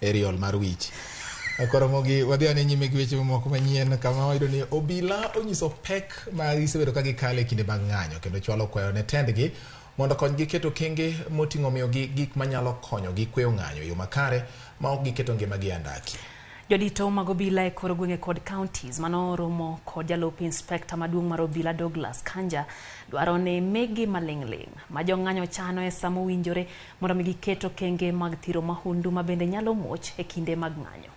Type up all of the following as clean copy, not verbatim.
Aerial mar wich. Koro mogi wadhi ane nyime gi weche moko manyien kama wayudo ni obila onyiso pek ma gisebedo ka gikale kinde mag ng'anyo kendo chwalo kwayo ne tendgi mondo konygi keto kenge moting'o miyogi gik manyalo konyogi kweyo ng'anyo yo makare ma ok giketo ngimagi andaki. Jodito mag obila e kor gwenge kod counties manoromo kod jalup inspekta maduong' mar obila Douglas Kanja dwaro ne megi maling'ling' ma jong'anyo chano e samo winjore mondo mi giketo kenge mag thiro mahundu ma bende nyalo muoch e kinde mag ng'anyo.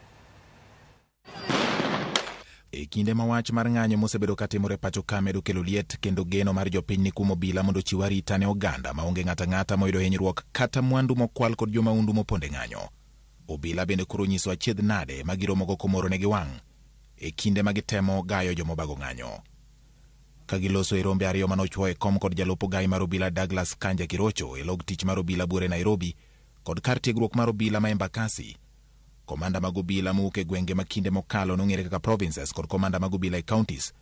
E kinde ma wach mar ng'anyo mosebedo katimore pacho ka medo kelo liet kendo geno mar jopiny ni kumo obila mondo chiw arita ne oganda maonge ng'ata ng'ata moyudo hinyruok kata mwandu mokwal kod jomaundu moponde ng'anyo. Obila bende koro nyiso achiedh nade ma giromogo komoro ne giwang' e kinde ma gitemo gayo jomobago ng'anyo. Ka giloso e rombe ariyo manochwo e kom kod jalupo gai mar obila Douglas Kanja Kirocho e log tich mar obila buore Nairobi kod kar tiegruok mar obila ma Embakasi, komanda mag obila mowuok e gwenge ma kinde mokalo nong'ere kaka provinces kod komanda mag obila e counties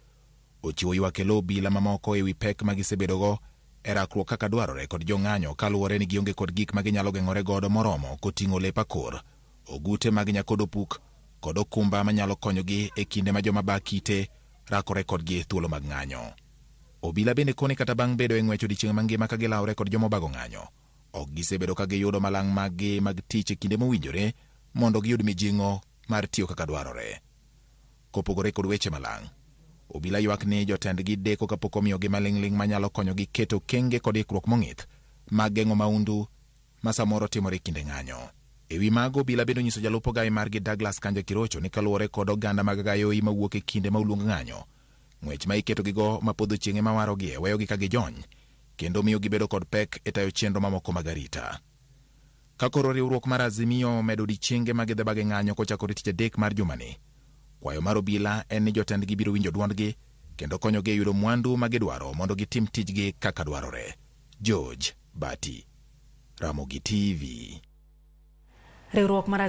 ochiwo ywak e lo obila mamoko e wi pek ma gisebedogo e rakruok kaka dwarore kod jong'anyo kaluwore ni gionge kod gik ma ginyalo geng'ore godo moromo koting'o lep akor, ogute mag nyakodopuk kod okumba manyalo konyogi e kinde ma joma ba kite rakore kodgi thuolo mag ng'anyo. Obila bende koni kata bang' bedo e ng'wech odiechieng' mangima ka gilawre kod jomobago ng'anyo, ok gisebedo ka giyudo malang' mag-gi mag tich e kinde mowinjore mondo giyud mijing'o mar tiyo kaka dwarore. Kopogore kod weche malang', obila ywak ni jotendgi deko kapok omiyogi maling'ling' manyalo konyogi keto kenge kod ikruok mong'ith mag geng'o maundu ma samoro timore e kinde ng'anyo. E wi mago obila bende onyiso jalupo gai margi Douglas Kanja Kirocho ni kaluwore kod oganda mag gayoi mawuok e kinde ma uluong ng'anyo, ng'wech ma iketogigo ma podho chieng'e ma warogie weyogi ka gijony kendo miyo gibedo kod pek e tayo chenro mamoko mag arita. Ka koro riwruok mar Azimio medo odiechienge mag dhebage ng'anyo kochakore tich adek mar jumani, kwayo mar obila en ni jotendgi biro winjo dwondgi kendo konyogi e yudo mwandu ma gidwaro mondo gitim tijgi kaka dwarore. George Bati, Ramogi TV. Riwruok mar